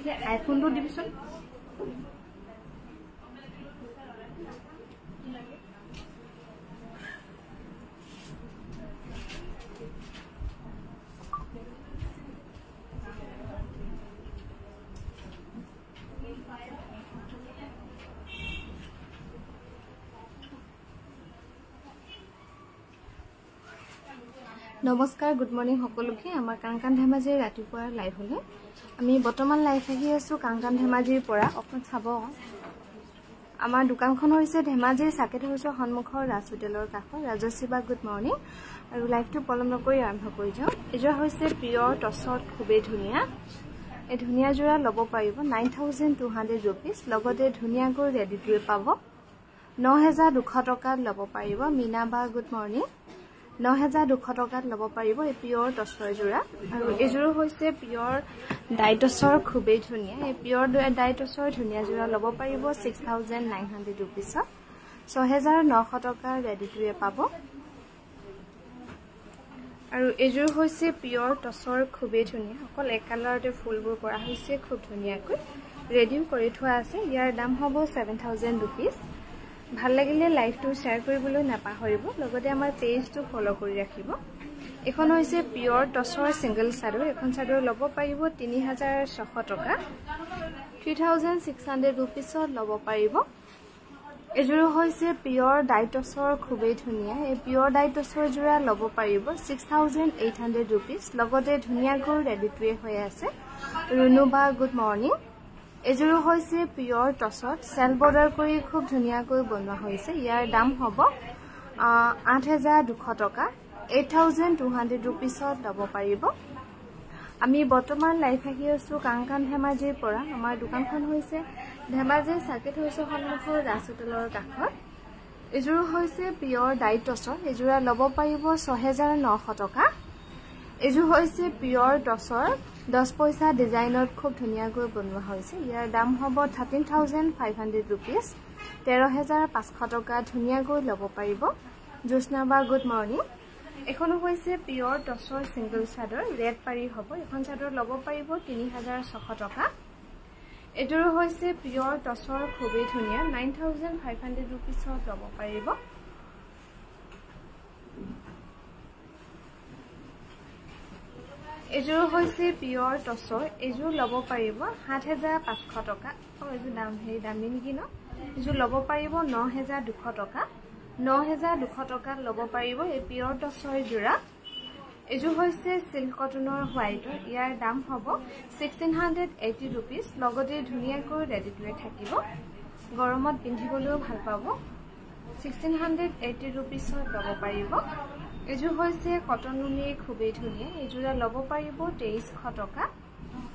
যে আইফোনটো দিবিচোন নমস্কাৰ গুড মৰ্নিং সকলোকে আমাৰ কাংকান ধেমাজিৰ ৰাতিপুৱাৰ লাইভ হলে আমি বৰ্তমান লাইভ আহি আছো কাংকান ধেমাজিৰ পৰা অকন চাব আমাৰ দোকানখন হৈছে ধেমাজিৰ সাকেত হাউছৰ সন্মুখৰ ৰাজ হোটেলৰ কাষত ৰাজশ্ৰীবা গুড মৰ্নিং আৰু লাইভটো পলম নকৰি আৰম্ভ কৰি যাওঁ এজোৰা হৈছে পিয়ৰ টছত খুবেই ধুনীয়া এই ধুনীয়া জোৰা ল'ব পাৰিব 9200 rupees লগতে ধুনীয়াকৈ ৰেডি টু পাব 9200 টকাত ল'ব পাৰিব মিনাবা গুড মৰ্নিং 9200 টকাত ল'ব পাৰিব এই পিয়ৰ টছৰ জোৰা আৰু এজোৰা হৈছে পিয়ৰ ডাইটছৰ খুবেই ধুনীয়া এই পিয়ৰ ডাইটছৰ ধুনীয়া জোৰা ল'ব পাৰিব 6900 rupees 6900 টকা ৰেডি টু পাব আৰু এজোৰা হৈছে পিয়ৰ টছৰ খুবেই ধুনীয়া অকল এক কালাৰতে ফুলবোৰ কৰা হৈছে খুব ধুনীয়াকৈ ৰেডিও কৰি থোৱা আছে ইয়াৰ দাম হ'ব 7000 rupees ভাল লাগিলে লাইভটো শেয়াৰ কৰিবলৈ নাপাহৰিব লগতে আমাৰ পেজটো ফলো কৰি ৰাখিব এখন হৈছে পিয়ৰ টছৰ সিঙ্গল চাদৰ এখন চাদৰ ল'ব পাৰিব 3600 টকা 3600 rupees ল'ব পাৰিব এজোৰা হৈছে পিয়ৰ ডাইটছৰ খুবেই ধুনীয়া এই পিয়ৰ ডাইটছৰ জোৰা ল'ব পাৰিব 6800 rupees লগতে ধুনীয়াকৈ ৰেডি টু হৈ আছে ৰুনুবা গুড মৰ্নিং এজোৰা হৈছে পিয়ৰ টছত সেল বৰ্ডাৰ কৰি খুব ধুনীয়াকৈ বনোৱা হৈছে ইয়াৰ দাম হ'ব 8200 টকা 8200 rupees ল'ব পাৰিব আমি বৰ্তমান লাইভ আহি আছো কাংকান ধেমাজিৰ পৰা আমাৰ দোকানখন হৈছে ধেমাজিৰ সাকেত হাউছৰ সন্মুখৰ ৰাজ হোটেলৰ কাষত এজোৰা হৈছে পিয়ৰ ডাইটছৰ এজোৰা ল'ব পাৰিব 6900 টকা এজোৰা হৈছে পিয়ৰ টছৰ 10 পইচা ডিজাইনত খুব ধুনীয়াকৈ বনোৱা হৈছে ইয়াৰ দাম হ'ব 13500 rupees 13500 টকা ধুনীয়াকৈ ল'ব পাৰিব জোসনাবা গুড মৰ্নিং এখন হৈছে পিয়ৰ টছৰ সিঙ্গল চাদৰ ৰেড পাৰি হ'ব এখন চাদৰ ল'ব পাৰিব 3600 টকা এজোৰা হৈছে পিয়ৰ টছৰ খুবেই ধুনীয়া 9500 rupees ল'ব পাৰিব এজোৰা হৈছে পিয়ৰ টছৰ এজোৰ ল'ব পাৰিব 7500 টকা এজোৰ দাম হেৰি দামী নেকি ন এজোৰ ল'ব পাৰিব 9200 টকা 9200 টকা ল'ব পাৰিব এই পিয়ৰ টছৰ জোৰা এজোৰ হৈছে সিল্ক কটনৰ হোৱাইটৰ ইয়াৰ দাম হ'ব 1680 rupees লগতে ধুনীয়াকৈ ৰেডি টু থাকিব গৰমত পিন্ধিবলৈও ভাল পাব 1680 rupees ল'ব পাৰিব এজোৰ হৈছে কটন নুনি খুবেই ধুনীয়া এজোৰা ল'ব পাৰিব 2300 টকা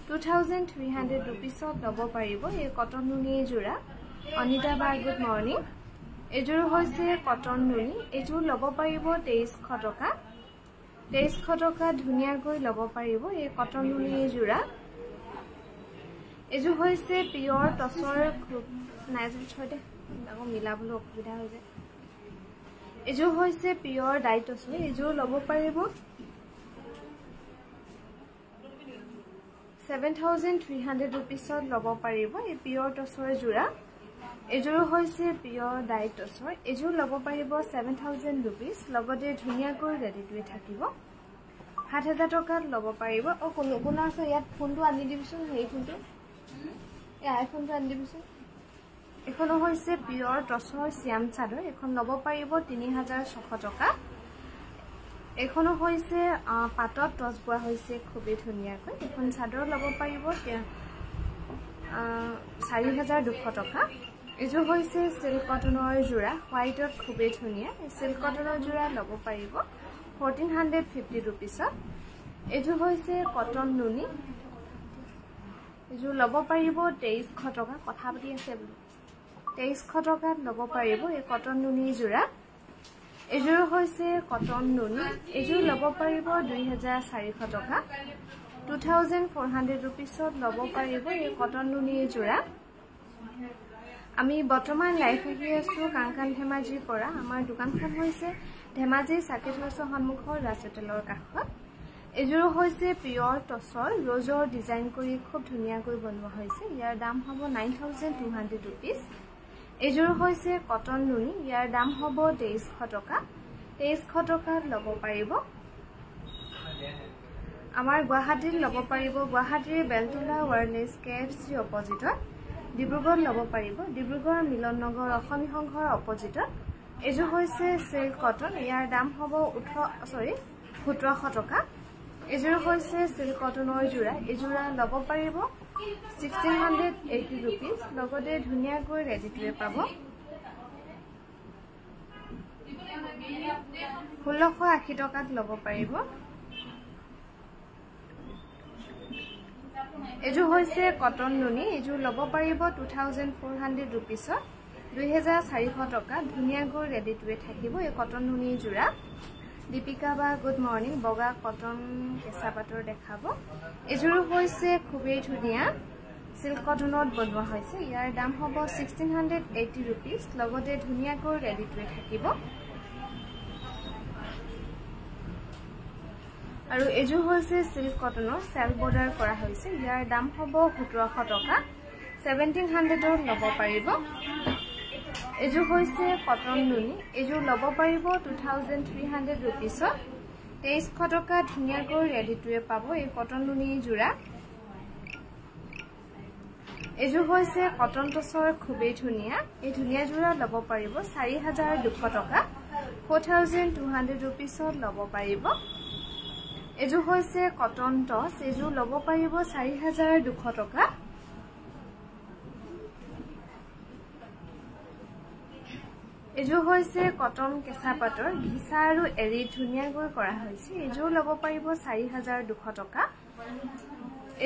2300 rupees ল'ব পাৰিব এই কটন নুনি জোৰা অনিতা বা গুড মৰ্নিং এজোৰ হৈছে কটন নুনি এজোৰ ল'ব পাৰিব 2300 টকা 2300 টকা ধুনীয়াকৈ ল'ব পাৰিব এই কটন নুনি জোৰা এজোৰ হৈছে পিয়ৰ টছৰ নাইজল ছয়তে আকৌ মিলাবলৈ অসুবিধা হৈ যায় এজোৰ হৈছে পিয়ৰ ডাইটছৰ এজোৰ ল'ব পাৰিব 7300 rupees ল'ব পাৰিব এই পিয়ৰ টছৰ জোৰা এজোৰ হৈছে পিয়ৰ ডাইটছৰ এজোৰ ল'ব পাৰিব 7000 rupees লগতে ধুনীয়াকৈ ৰেডি টু থাকিব 7000 টকাত ল'ব পাৰিব কোন আছে ইয়াত ফোনটো আনি দিবিচোন হেৰি ফোনটো এই আইফোনটো আনি দিবিচোন এখন হৈছে পিয়ৰ টছৰ শ্যাম চাদৰ এখন ল'ব পাৰিব 3600 টকা এখন হৈছে পাটত টছ বোৱা হৈছে খুবেই ধুনীয়াকৈ এখন চাদৰ ল'ব পাৰিব 4200 টকা এজোৰ হৈছে সিল্ক কটনৰ জোৰা হোৱাইটত খুবেই ধুনীয়া সিল্ক কটনৰ জোৰা ল'ব পাৰিব 1450 rupees এজোৰ হৈছে কটন নুনি এজোৰ ল'ব পাৰিব 2300 টকা কথা পাতি আছে বুলি 2300 টকাত ল'ব পাৰিব এই কটন নুনি জোৰা এজোৰ হৈছে কটন নুনি এজোৰ ল'ব পাৰিব 2400 টকা 2400 rupees ল'ব পাৰিব এই কটন নুনি জোৰা আমি বৰ্তমান লাইভ আহি আছো কাংকান ধেমাজিৰ পৰা আমাৰ দোকানখন হৈছে ধেমাজিৰ সাকেত হাউছৰ সন্মুখৰ ৰাজ হোটেলৰ কাষত এযোৰ হৈছে পিয়ৰ টছৰ ৰজৰ ডিজাইন কৰি খুব ধুনীয়াকৈ বনোৱা হৈছে ইয়াৰ দাম হ'ব 9200 rupees এযোৰ হৈছে কটন নুনি ইয়াৰ দাম হ'ব 2300 টকা 2300 টকাত ল'ব পাৰিব আমাৰ গুৱাহাটীত ল'ব পাৰিব গুৱাহাটীৰ বেলতলা ওয়াৰলেছ কেএফচি অপজিটত ডিব্ৰুগড় ল'ব পাৰিব ডিব্ৰুগড় মিলন নগৰ অসমী সংঘৰ অপজিটত এযোৰ হৈছে সিল্ক কটন ইয়াৰ দাম হ'ব 1700 টকা এযোৰ হৈছে সিল্ক কটনৰ জোৰা এযোৰা ল'ব পাৰিব 1680 rupees লগতে ধুনীয়াকৈ ৰেডি টু পাব 1680 টকাত ল'ব পাৰিব এযোৰ হৈছে কটন নুনি এযোৰ ল'ব পাৰিব 2400 rupees 2400 টকা ধুনীয়াকৈ ৰেডি টু থাকিব এই কটন নুনি জোৰা দীপিকা বা গুড মৰ্নিং বগা কটন কেঁচা পাটৰ দেখাব এযোৰ হৈছে খুবেই ধুনীয়া সিল্ক কটনত বনোৱা হৈছে ইয়াৰ দাম হ'ব 1680 rupees লগতে ধুনীয়াকৈ ৰেডি টু থাকিব আৰু এযোৰ হৈছে সিল্ক কটনৰ সেল বৰ্ডাৰ কৰা হৈছে ইয়াৰ দাম হ'ব 1700 টকা 1700 ল'ব পাৰিব এযোৰ হৈছে কটন নুনি এযোৰ ল'ব পাৰিব 2300 rupees 2300 টকা ধুনীয়াকৈ ৰেডি টু পাব এই কটন নুনি জোৰা এযোৰ হৈছে কটন টছৰ খুবেই ধুনীয়া এই ধুনীয়া জোৰা ল'ব পাৰিব 4200 টকা 4200 rupees ল'ব পাৰিব এযোৰ হৈছে কটন টছ এযোৰ ল'ব পাৰিব 4200 টকা এযোৰ হৈছে কটন কেঁচা পাটৰ ঘিচা আৰু এৰি ধুনীয়াকৈ কৰা হৈছে এযোৰ ল'ব পাৰিব 4200 টকা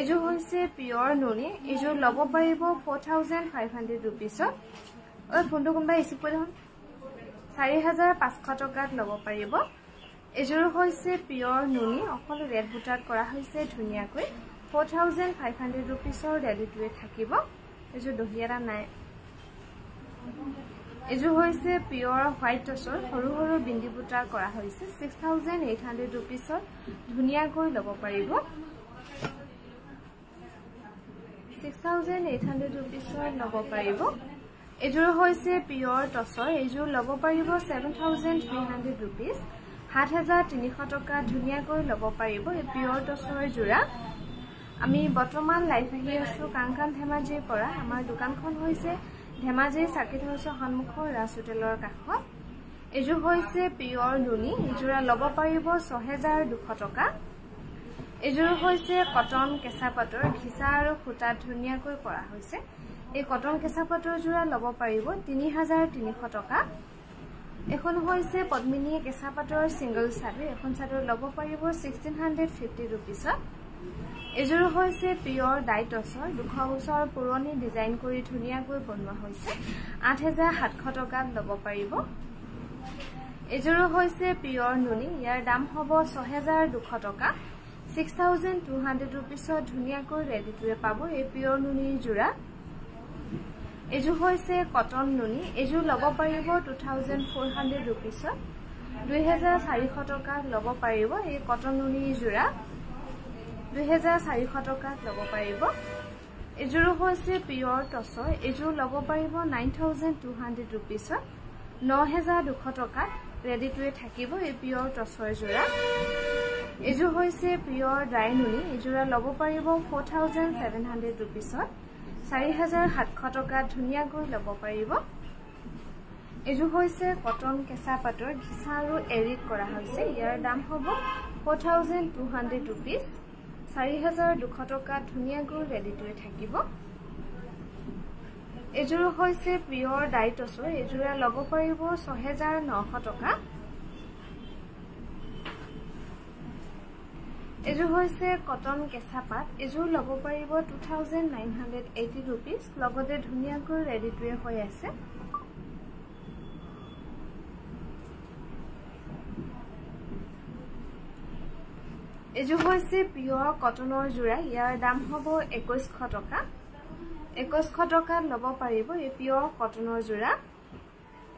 এযোৰ হৈছে পিয়ৰ নুনি এযোৰ ল'ব পাৰিব 4500 rupees ঐ ফোনটো কোনবা ৰিচিভ কৰি দেখোন 4500 টকাত ল'ব পাৰিব এযোৰ হৈছে পিয়ৰ নুনি অকল ৰেড বুটাত কৰা হৈছে ধুনীয়াকৈ 4500 rupees ৰেডি টু থাকিব এযোৰ দহিয়াৰা নাই এযোৰ হৈছে পিয়ৰ হোৱাইট টছৰ সৰু সৰু বিন্দি বুটা কৰা হৈছে 6800 rupees ধুনীয়াকৈ ল'ব পাৰিব 6800 rupees ল'ব পাৰিব এযোৰ হৈছে পিয়ৰ টছৰ এযোৰ ল'ব পাৰিব 7300 rupees 7300 টকা ধুনীয়াকৈ ল'ব পাৰিব এই পিয়ৰ টছৰ জোৰা আমি বৰ্তমান লাইভ আহি আছো কাংকান ধেমাজিৰ পৰা আমাৰ দোকানখন হৈছে ধেমাজি সাৰ্কিট হাউছৰ সন্মুখৰ ৰাজ হোটেলৰ কাষত এযোৰ হৈছে পিয়ৰ নুনি এযোৰা ল'ব পাৰিব 6200 টকা এযোৰ হৈছে কটন কেঁচা পাটৰ ঘিচা আৰু খুটা ধুনীয়াকৈ কৰা হৈছে এই কটন কেঁচা পাটৰ জোৰা ল'ব পাৰিব 3300 টকা এখন হৈছে পদ্মিনী কেঁচা পাটৰ সিঙ্গল চাদৰ এখন চাদৰ ল'ব পাৰিব 1650 rupees এযোৰ হৈছে পিয়ৰ ডাই টছৰ 200 বছৰ পুৰণি ডিজাইন কৰি ধুনীয়াকৈ বনোৱা হৈছে 8700 টকাত ল'ব পাৰিব এযোৰ হৈছে পিয়ৰ নুনি ইয়াৰ দাম হ'ব 6200 টকা 6200 rupees ধুনীয়াকৈ ৰেডি টু পাব এই পিয়ৰ নুনি জোৰা এযোৰ হৈছে কটন নুনি এযোৰ ল'ব পাৰিব 2400 rupees 2400 টকাত ল'ব পাৰিব এই কটন নুনি জোৰা 2400 টকাত ল'ব পাৰিব এযোৰ হৈছে পিয়ৰ টছৰ এযোৰ ল'ব পাৰিব 9200 rupees 9200 টকাত ৰেডি টু থাকিব এই পিয়ৰ টছৰ জোৰা এযোৰ হৈছে পিয়ৰ ড্ৰাই নুনি এযোৰা ল'ব পাৰিব 4700 rupees 4700 টকাত ধুনীয়াকৈ ল'ব পাৰিব এযোৰ হৈছে কটন কেঁচা পাটৰ ঘিচা আৰু এৰিত কৰা হৈছে ইয়াৰ দাম হ'ব 4200 rupees 4200 টকাত ধুনীয়াকৈ ৰেডি টু থাকিব এযোৰ হৈছে পিয়ৰ ডাই টছৰ এযোৰা ল'ব পাৰিব 6900 টকা এযোৰ হৈছে কটন কেঁচা পাট এযোৰ ল'ব পাৰিব 2980 rupees লগতে ধুনীয়াকৈ ৰেডি টু হৈ আছে এযোৰ হৈছে পিয়ৰ কটনৰ জোৰা ইয়াৰ দাম হ'ব 2100 টকা 2100 টকাত ল'ব পাৰিব এই পিয়ৰ কটনৰ জোৰা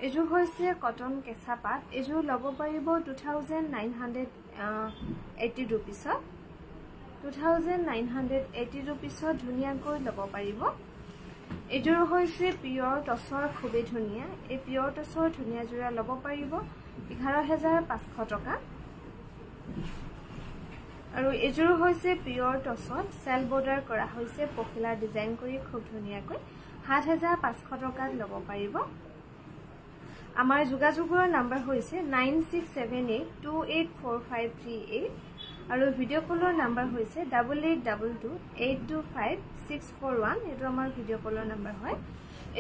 এযোৰ হৈছে কটন কেঁচা পাট এযোৰ ল'ব পাৰিব 2980 rupees 2980 rupeesত ধুনিয়াকৈ ল'ব পাৰিব এযোৰ হৈছে পিয়ৰ টছৰ খুবেই ধুনিয়া এই পিয়ৰ টছৰ ধুনিয়া জোৰা ল'ব পাৰিব 11500 টকা আৰু এযোৰ হৈছে পিয়ৰ টছত সেল বৰ্ডাৰ কৰা হৈছে পখিলা ডিজাইন কৰি খুব ধুনিয়াকৈ 7500 টকাত ল'ব পাৰিব আমাৰ যোগাযোগৰ নম্বৰ হৈছে 9678284538 আৰু ভিডিও কলৰ নম্বৰ হৈছে 8822825641 এটো আমাৰ ভিডিও কলৰ নম্বৰ হয়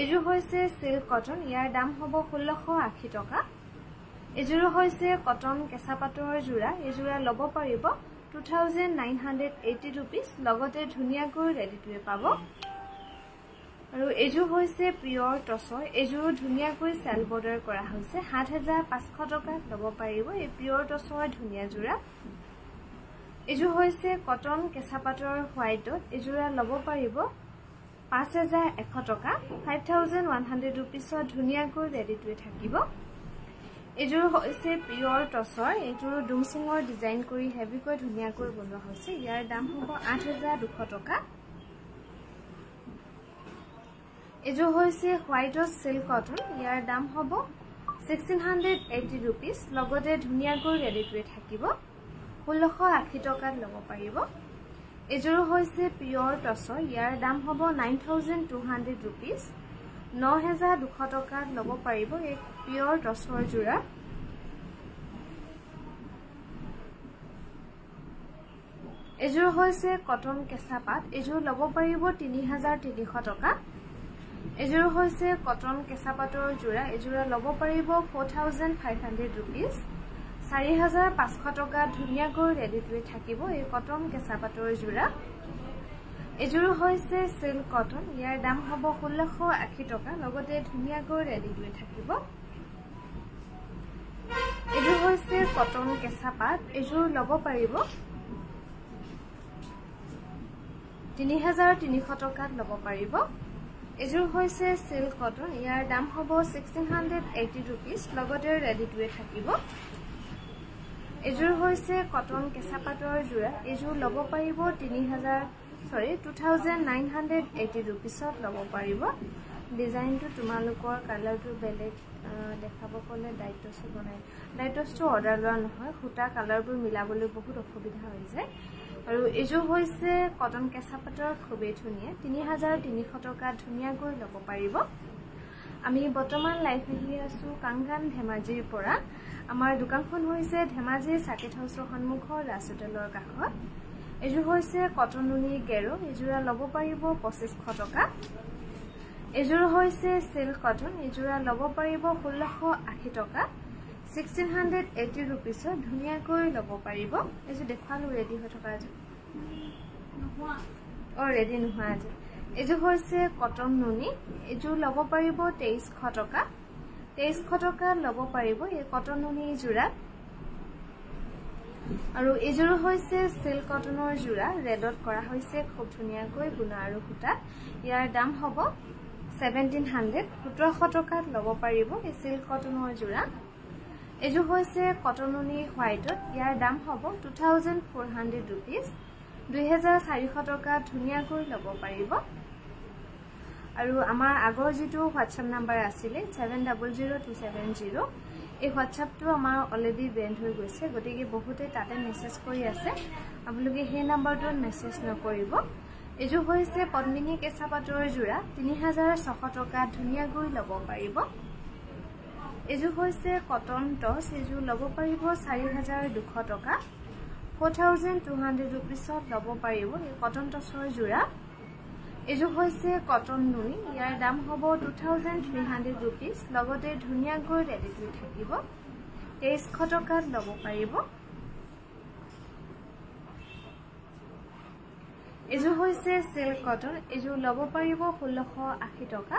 এযোৰ হৈছে সিল্ক কটন ইয়াৰ দাম হ'ব 1680 টকা এযোৰ হৈছে কটন কেঁচা পাটৰ জোৰা এযোৰা ল'ব পাৰিব 2980 rupees লগতে ধুনিয়াকৈ ৰেডি টু পাব আৰু এযোৰ হৈছে পিয়ৰ টছৰ এযোৰ ধুনিয়াকৈ সেল বৰ্ডাৰ কৰা হৈছে 7500 টকাত ল'ব পাৰিব এই পিয়ৰ টছৰ ধুনিয়া জোৰা এযোৰ হৈছে কটন কেঁচা পাটৰ হোৱাইটত এযোৰা ল'ব পাৰিব 5100 টকা 5100 rupeesত ধুনিয়াকৈ ৰেডি টু থাকিব এযোৰ হৈছে পিয়ৰ টছৰ এযোৰ ডুমচিঙৰ ডিজাইন কৰি হেভিকৈ ধুনিয়াকৈ বনোৱা হৈছে ইয়াৰ দাম হ'ব 8200 টকা এযোৰ হৈছে হোৱাইটৰ সিল্ক কটন ইয়াৰ দাম হ'ব 1680 rupees লগতে ধুনিয়াকৈ ৰেডি টু থাকিব 1680 টকাত ল'ব পাৰিব এযোৰ হৈছে পিয়ৰ টছৰ ইয়াৰ দাম হ'ব 9200 rupees 9200 টকাত ল'ব পাৰিব এই পিয়ৰ টছৰ জোৰা এযোৰ হৈছে কটন কেঁচা পাট এযোৰ ল'ব পাৰিব 3300 টকা এযোৰ হৈছে কটন কেঁচা পাটৰ জোৰা এযোৰা ল'ব পাৰিব 4500 rupees 4500 টকা ধুনিয়াকৈ ৰেডি টু থাকিব এই কটন কেঁচা পাটৰ জোৰা এযোৰ হৈছে সিল্ক কটন ইয়াৰ দাম হ'ব 1680 টকা লগতে ধুনিয়াকৈ ৰেডি টু থাকিব এযোৰ হৈছে কটন কেঁচা পাট এযোৰ ল'ব পাৰিব 3300 টকাত ল'ব পাৰিব এযোৰ হৈছে সিল্ক কটন ইয়াৰ দাম হ'ব 1680 rupees লগতে ৰেডি টু থাকিব এযোৰ হৈছে কটন কেঁচা পাটৰ জোৰা এযোৰ ল'ব পাৰিব 2980 rupeesত ল'ব পাৰিব ডিজাইনটো তোমালোকৰ কালাৰটো বেলেগ দেখাব ক'লে ডাইটছটো বনাই ডাইটছটো অৰ্ডাৰ লোৱা নহয় খুটা কালাৰবোৰ মিলাবলৈ বহুত অসুবিধা হৈ যায় আৰু এযোৰ হৈছে কটন কেঁচা পাটৰ খুবেই ধুনিয়া 3300 টকা ধুনিয়াকৈ ল'ব পাৰিব আমি বৰ্তমান লাইভ আহি আছো কাংগান ধেমাজিৰ পৰা আমাৰ দোকানখন হৈছে ধেমাজি সাকেট হাউছৰ সন্মুখৰ ৰাজহোটেলৰ কাষত এযোৰ হৈছে কটন নুনি গেৰো এযোৰা ল'ব পাৰিব 2500 টকা এযোৰ হৈছে সিল্ক কটন এযোৰা ল'ব পাৰিব 1680 টকা 1680 rupeesত ধুনিয়াকৈ ল'ব পাৰিব এযোৰ দেখালো ৰেডি হৈ থকা আছে ৰেডি নোহোৱা আছে এযোৰ হৈছে কটন নুনি এযোৰ ল'ব পাৰিব 2300 টকা 2300 টকা ল'ব পাৰিব এই কটন নুনি জোৰা আৰু এযোৰ হৈছে সিল্ক কটনৰ জোৰা ৰেডত কৰা হৈছে খুব ধুনিয়াকৈ গুণা আৰু খুটা ইয়াৰ দাম হ'ব 1700 টকাত ল'ব পাৰিব এই সিল্ক কটনৰ জোৰা এযোৰ হৈছে কটন নুনি হোৱাইটত ইয়াৰ দাম হ'ব 2400 rupees 2400 টকা ধুনিয়াকৈ ল'ব পাৰিব আৰু আমাৰ আগৰ যেটো WhatsApp নম্বৰ আছিল 700270 এই WhatsAppটো আমাৰ অলৰেডি বেন্ড হৈ গৈছে গতিকে বহুতে তাতে মেসেজ কৰি আছে আপোনালোকে সেই নম্বৰটোত মেসেজ নকৰিব এযোৰ হৈছে পদ্মিনী কেঁচা পাটৰ জোৰা 3600 টকা ধুনিয়াকৈ ল'ব পাৰিব এযোৰ হৈছে কটন টছ এযোৰ ল'ব পাৰিব 4200 টকা 4200 rupeesত ল'ব পাৰিব এই কটন টছৰ জোৰা এযোৰ হৈছে কটন নুনি ইয়াৰ দাম হ'ব 2300 rupees লগতে ধুনিয়াকৈ ৰেডি টু থাকিব 2300 টকাত ল'ব পাৰিব এযোৰ হৈছে সিল্ক কটন এযোৰ ল'ব পাৰিব 1680 টকা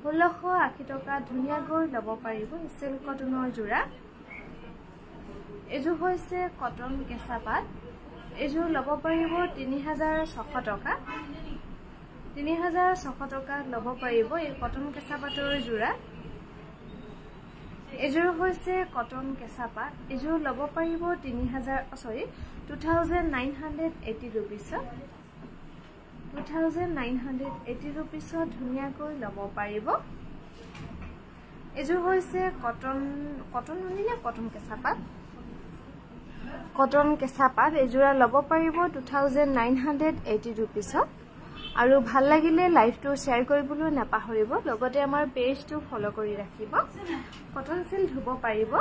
1680 টকা ধুনিয়াকৈ ল'ব পাৰিব সিল্ক কটনৰ জোৰা এযোৰ হৈছে কটন কেঁচা পাট এযোৰ ল'ব পাৰিব 3600 টকা 3600 টকা ল'ব পাৰিব এই কটন কেঁচা পাটৰ জোৰা এযোৰ হৈছে কটন কেঁচা পাট এযোৰ ল'ব পাৰিব 2980 rupees 2980 rupees ধুনিয়াকৈ লব পাৰিব এজো হৈছে কটন নুনি না কটন কেঁচা পাত এজোৰা লব পাৰিব 2980 rupees আৰু ভাল লাগিলে লাইভটো শেয়াৰ কৰিবলৈ নাপাহৰিব লগতে আমাৰ পেজটো ফলো কৰি ৰাখিব কটন সিল ধুব পাৰিব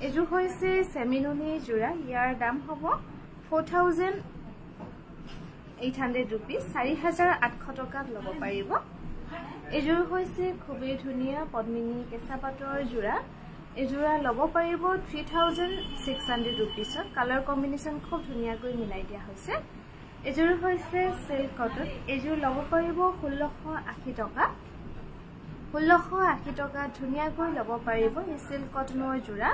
এজো হৈছে সেমিনুনি জোৰা ইয়াৰ দাম হ'ব 4800 rupees 4800 টকা লব পাৰিব এজোৰ হৈছে খুবেই ধুনিয়া পদ্মিনী কেঁচা পাতৰ জোৰা এজোৰা লব পাৰিব 3600 rupees কালাৰ কম্বিনেশন খুব ধুনিয়াকৈ মিলাই দিয়া হৈছে এজোৰ হৈছে সিল্ক কটন এজোৰ লব পাৰিব 1680 টকা 1680 টকা ধুনিয়াকৈ লব পাৰিব এই সিল্ক কটনৰ জোৰা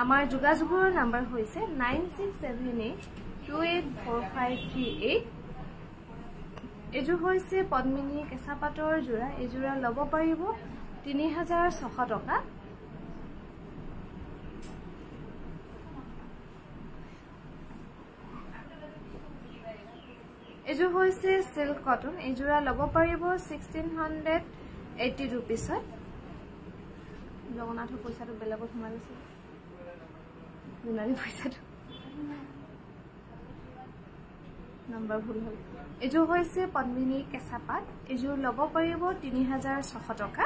আমাৰ যোগাযোগৰ নম্বৰ হৈছে 9678284538 এজোৰ হৈছে পদ্মিনী কেঁচা পাতৰ জোৰা এজোৰা লব পাৰিব 3600 টকা এজোৰ হৈছে সিল্ক কটন এজোৰা লব পাৰিব 1680 rupees জগন্নাথ পইচাটো বেলেগত সোমাই গৈছে দুনাৰী পইচাটো নম্বৰ ভুল হ'ল এজোৰ হৈছে পদ্মিনী কেঁচা পাত এজোৰ লব পাৰিব 3600 টকা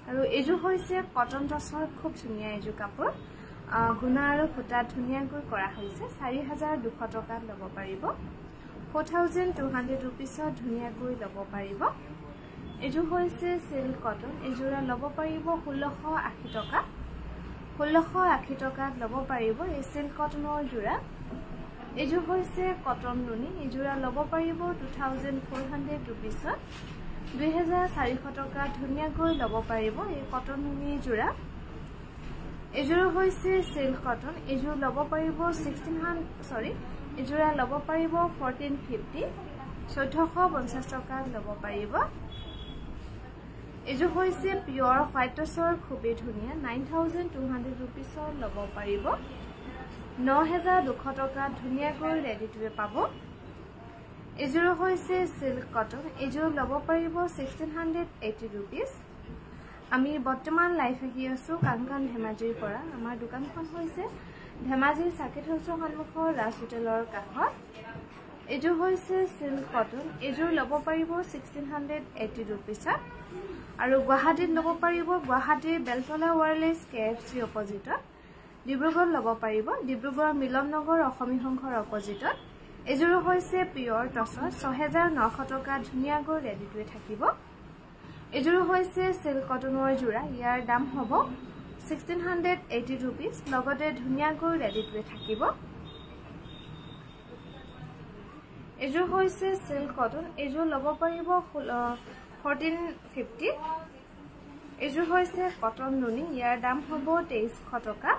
আৰু এজোৰ হৈছে কটন টছৰ খুব ধুনিয়া এজোৰ কাপোৰ গুণা আৰু ফুটা ধুনিয়াকৈ কৰা হৈছে 4200 টকা লব পাৰিব 4200 rupees ধুনিয়াকৈ লব পাৰিব এজোৰ হৈছে সিল্ক কটন এজোৰা লব পাৰিব 1680 টকা 1680 টকা লব পাৰিব এই সিল্ক কটনৰ জোৰা এজোৰ হৈছে কটন নুনি এজোৰা লব পাৰিব 2400 rupees 2400 টকা ধুনিয়াকৈ লব পাৰিব এই কটন নুনি জোৰা এজোৰ হৈছে সিল্ক কটন এজোৰ লব পাৰিব এজোৰা লব পাৰিব 1450 1450 টকা লব পাৰিব এজোৰ হৈছে পিওৰ হোৱাইট টছৰ খুবেই ধুনিয়া 9200 rupees লব পাৰিব 9200 টকা ধুনিয়াকৈ ৰেডি টু পাব এজোৰ হৈছে সিল্ক কটন এজোৰ লব পাৰিব 1680 rupees আমি বৰ্তমান লাইভ আহি আছো কাংকান ধেমাজিৰ পৰা আমাৰ দোকানখন হৈছে ধেমাজি সাৰ্কিট হাউছৰ সন্মুখৰ ৰাজ হোটেলৰ কাষত এজোৰ হৈছে সিল্ক কটন এজোৰ লব পাৰিব 1680 rupees আৰু গুৱাহাটীত লব পাৰিব গুৱাহাটীৰ বেলতলা ওয়াৰলেছ KFC অপজিটত ডিব্ৰুগড় লব পাৰিব ডিব্ৰুগড় মিলন নগৰ অসমী সংঘৰ অপজিটত এজোৰ হৈছে পিওৰ টছৰ 6900 টকা ধুনিয়াকৈ ৰেডি টু থাকিব এজোৰ হৈছে সিল্ক কটনৰ জোৰা ইয়াৰ দাম হ'ব 1680 rupees লগতে ধুনিয়াকৈ ৰেডি টু থাকিব এজোৰ হৈছে সিল্ক কটন এজোৰ লব পাৰিব 1450 এজোৰ হৈছে কটন নুনি ইয়াৰ দাম হ'ব 2300 টকা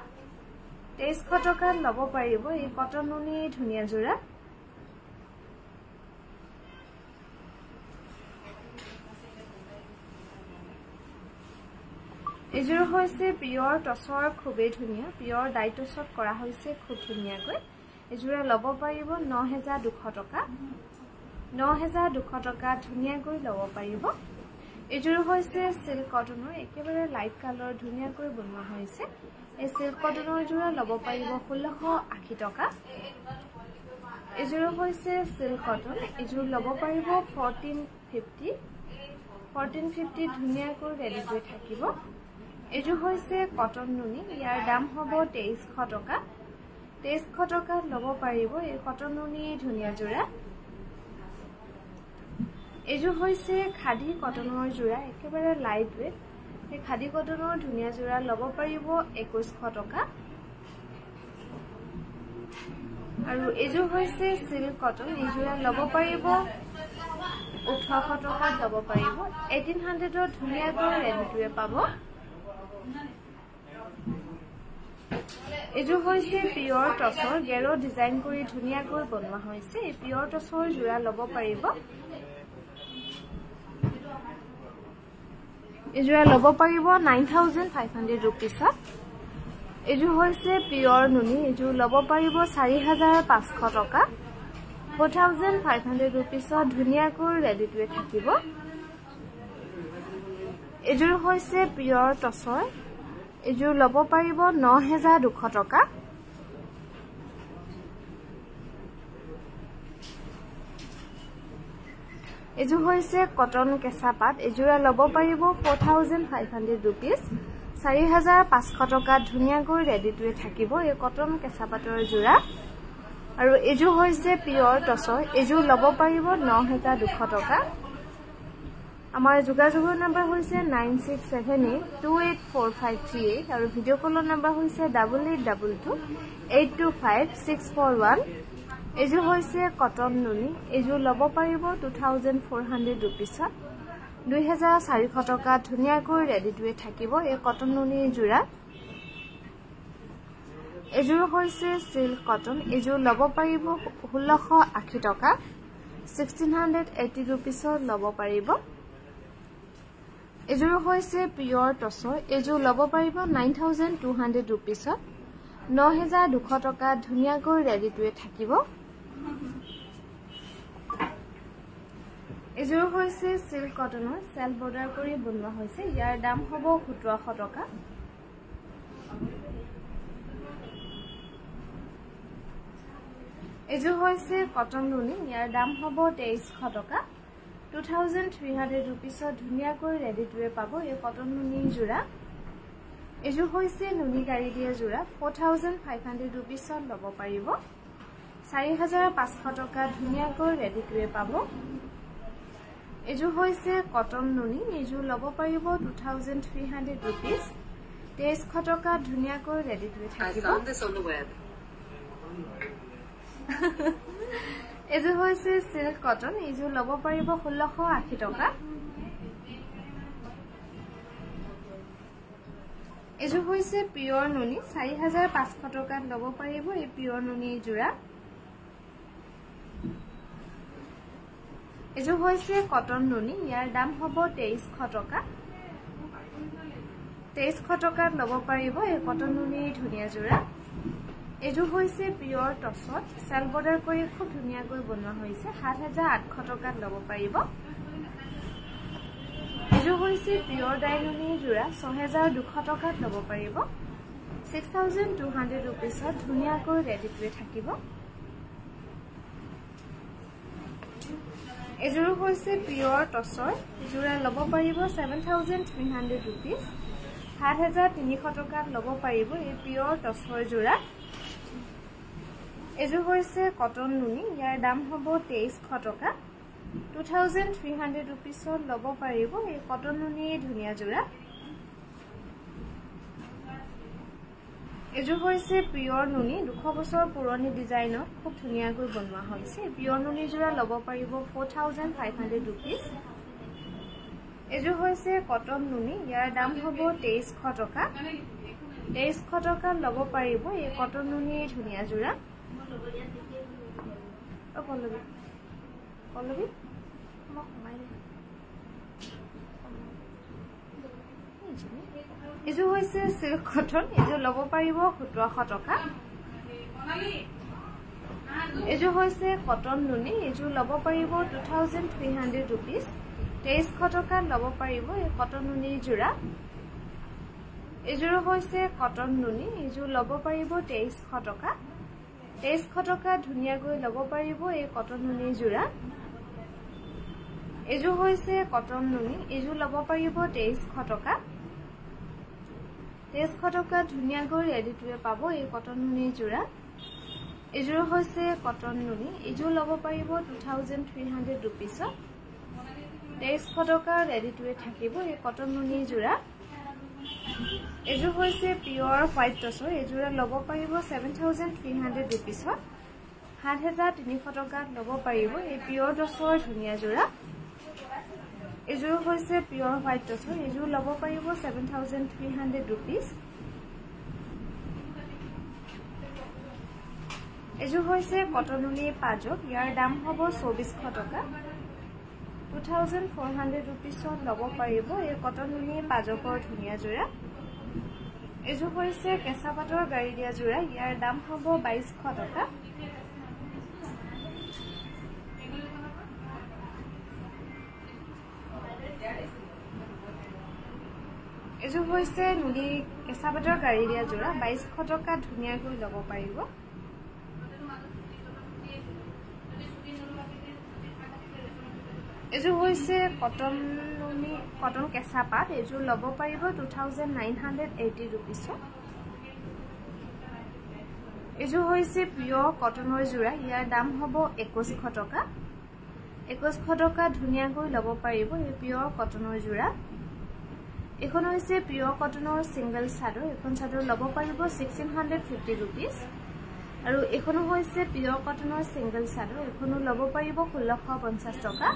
2300 টকা লব পাৰিব এই কটন নুনি ধুনিয়া জোৰা এজোৰ হৈছে পিওৰ টছৰ খুবেই ধুনিয়া পিওৰ ডাইটছত কৰা হৈছে খুব ধুনিয়াকৈ এজোৰা লব পাৰিব 9200 টকা 9200 টকা ধুনিয়াকৈ লব পাৰিব এজোৰ হৈছে সিল্ক কটনৰ একেবাৰে লাইট কালাৰ ধুনিয়াকৈ বনোৱা হৈছে এই সিল্ক কটনৰ জোৰা লব পাৰিব 1680 টকা এজোৰ হৈছে সিল্ক কটন এজোৰ লব পাৰিব 1450 ধুনিয়াকৈ ৰেডি হৈ থাকিব এজোৰ হৈছে কটন নুনি ইয়াৰ দাম হ'ব 2300 টকা 2300 টকা লব পাৰিব এই কটন নুনি ধুনিয়া জোৰা এজোৰ হৈছে খাদী কটনৰ জোৰা একেবাৰে লাইট ওয়েট এই খাদী কটনৰ ধুনিয়া জোৰা লব পাৰিব 2100 টকা আৰু এজোৰ হৈছে সিল্ক কটন এই জোৰা লব পাৰিব 1800 টকা লব পাৰিব 1800 ধুনিয়াকৈ ৰেডি টু পাব এজোৰ হৈছে পিওৰ টছৰ গেৰো ডিজাইন কৰি ধুনিয়াকৈ বনোৱা হৈছে এই পিওৰ টছৰ জোৰা লব পাৰিব এজোৰা লব পাৰিব 9500 rupees এযোৰ হৈছে পিয়ৰ নুনি এযোৰ ল'ব পাৰিব 4500 টকা 4500 रुपीसত ধুনিয়াকৈ ৰেডি টু থাকিব এযোৰ হৈছে পিয়ৰ টছৰ এযোৰ ল'ব পাৰিব 9200 টকা এযোৰ হৈছে কটন কেঁচা পাট এযোৰ ল'ব পাৰিব 4500 रुपीस 4500 টকা ধুনিয়াকৈ ৰেডি টু থাকিব এই কটন কেঁচা পাটৰ জোৰা আৰু এযোৰ হৈছে পিয়ৰ টছৰ এযোৰ ল'ব পাৰিব 9200 টকা আমাৰ যোগাযোগৰ নম্বৰ হৈছে 9678284538 আৰু ভিডিঅ' কলৰ নম্বৰ হৈছে 8822825641 এযোৰ হৈছে কটন নুনি এযোৰ ল'ব পাৰিব 2400 रुपीसত 2400 টকা ধুনিয়াকৈ ৰেডি টু থাকিব এই কটন নুনি জোৰা এযোৰ হৈছে সিল্ক কটন এযোৰ ল'ব পাৰিব 1680 টকা 1680 रुपीसত ল'ব পাৰিব এযোৰ হৈছে পিয়ৰ টছৰ এযোৰ ল'ব পাৰিব 9200 रुपीसত 9200 টকা ধুনিয়াকৈ ৰেডি টু থাকিব এযোৰ হৈছে সিল্ক কটনৰ সেল বৰ্ডাৰ কৰি বনোৱা হৈছে ইয়াৰ দাম হ'ব 1700 টকা এযোৰ হৈছে কটন নুনি ইয়াৰ দাম হ'ব 2300 টকা 2300 रुपीसত ধুনিয়াকৈ ৰেডি টু পাব এই কটন নুনি জোৰা এযোৰ হৈছে নুনি গাড়ী দিয়া জোৰা 4500 रुपीसত ল'ব পাৰিব 4500 টকা ধুনিয়াকৈ ৰেডি টু পাব এযোৰ হৈছে কটন নুনি এযোৰ ল'ব পাৰিব 2300 रुपीस 2300 টকা ধুনিয়াকৈ ৰেডি টু থাকিব এযোৰ হৈছে সিল্ক কটন এযোৰ ল'ব পাৰিব 1680 টকা এযোৰ হৈছে পিয়ৰ নুনি 4500 টকাত ল'ব পাৰিব এই পিয়ৰ নুনি জোৰা এযোৰ হৈছে কটন নুনি ইয়াৰ দাম হ'ব 2300 টকা 2300 টকাত ল'ব পাৰিব এই কটন নুনি ধুনিয়া জোৰা এযোৰ হৈছে পিয়ৰ টছত সেল বৰ্ডাৰ কৰি খুব ধুনিয়াকৈ বনোৱা হৈছে 7800 টকাত ল'ব পাৰিব এযোৰ হৈছে পিয়ৰ ডাইনুনি জোৰা 6200 টকাত ল'ব পাৰিব 6200 रुपीसত ধুনিয়াকৈ ৰেডি টু থাকিব এযোৰ হৈছে পিয়ৰ টছৰ জোৰা ল'ব পাৰিব 7300 रुपीस 7300 টকাত ল'ব পাৰিব এই পিয়ৰ টছৰ জোৰা এযোৰ হৈছে কটন নুনি ইয়াৰ দাম হ'ব 2300 টকা 2300 रुपीसত ল'ব পাৰিব এই কটন নুনি ধুনিয়া জোৰা এযোৰ হৈছে পিয়ৰ নুনি 200 বছৰ পুৰণি ডিজাইনত খুব ধুনিয়াকৈ বনোৱা হৈছে পিয়ৰ নুনি জোৰা ল'ব পাৰিব 4500 रुपीस এযোৰ হৈছে কটন নুনি ইয়াৰ দাম হ'ব 2300 টকা 2300 টকা ল'ব পাৰিব এই কটন নুনি ধুনিয়া জোৰা পল্লবী পল্লবী এযোৰ হৈছে সিল্ক কটন এযোৰ ল'ব পাৰিব 1700 টকা এযোৰ হৈছে কটন নুনি এযোৰ ল'ব পাৰিব 2300 रुपीस 2300 টকা ল'ব পাৰিব এই কটন নুনি জোৰা এযোৰ হৈছে কটন নুনি এযোৰ ল'ব পাৰিব 2300 টকা 2300 টকা ধুনিয়াকৈ ল'ব পাৰিব এই কটন নুনি জোৰা এযোৰ হৈছে কটন নুনি এযোৰ ল'ব পাৰিব 2300 টকা 2300 টকা ধুনিয়াকৈ ৰেডি টু পাব এই কটন নুনি জোৰা এযোৰ হৈছে কটন নুনি এযোৰ ল'ব পাৰিব 2300 रुपीस 2300 টকা ৰেডি টু থাকিব এই কটন নুনি জোৰা এযোৰ হৈছে পিয়ৰ হোৱাইট টছৰ এযোৰ ল'ব পাৰিব 7300 रुपीस 7300 টকাত ল'ব পাৰিব এই পিয়ৰ টছৰ ধুনিয়া জোৰা এযোৰ হৈছে পিয়ৰ হোৱাইট টছৰ এযোৰ ল'ব পাৰিব 7300 रुपीस এযোৰ হৈছে কটন নুনি পাজক ইয়াৰ দাম হ'ব 2400 টকা 2400 रुपीसত ল'ব পাৰিব এই কটন নুনি পাজকৰ ধুনিয়া জোৰা এযোৰ হৈছে কেঁচা পাটৰ গাড়ী দিয়া যোৰা ইয়াৰ দাম হ'ব 2200 টকা এযোৰ হৈছে নুনি কেঁচা পাটৰ গাড়ী দিয়া যোৰা 2200 টকা ধুনীয়াকৈ ল'ব পাৰিব এযোৰ হৈছে কটন কেঁচা পাট এযোৰ ল'ব পাৰিব 2980 rupees এযোৰ হৈছে পিয়ৰ কটনৰ যোৰা ইয়াৰ দাম হ'ব 2100 টকা 2100 টকা ধুনীয়াকৈ ল'ব পাৰিব এই পিয়ৰ কটনৰ যোৰা এখন হৈছে পিয়ৰ কটনৰ সিঙ্গল চাদৰ এখন চাদৰ ল'ব পাৰিব 1650 rupees আৰু এখনো হৈছে পিয়ৰ কটনৰ সিঙ্গল চাদৰ এখনো ল'ব পাৰিব 1650 টকা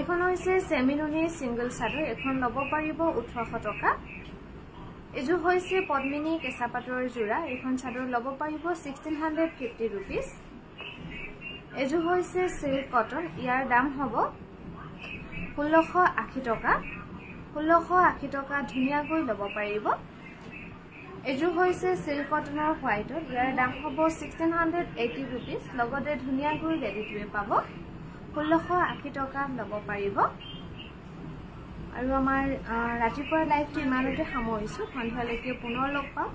এখন হৈছে সেমিনুনি সিঙ্গল চাদৰ এখন ল'ব পাৰিব 1800 টকা এযোৰ হৈছে পদ্মিনী কেঁচা পাটৰ যোৰা এখন চাদৰ ল'ব পাৰিব 1650 rupees এযোৰ হৈছে সিল্ক কটন ইয়াৰ দাম হ'ব 1680 টকা 1680 টকা ধুনীয়াকৈ ল'ব পাৰিব এযোৰ হৈছে সিল্ক কটনৰ হোৱাইটত ইয়াৰ দাম হ'ব 1680 rupees লগতে ধুনীয়াকৈ ৰেডিটোৱে পাব 1680 টকা ল'ব পাৰিব আৰু আমাৰ ৰাতিপুৱাৰ লাইভটো ইমানতে সামৰিছো সন্ধিয়ালৈকে পুনৰ লগ পাম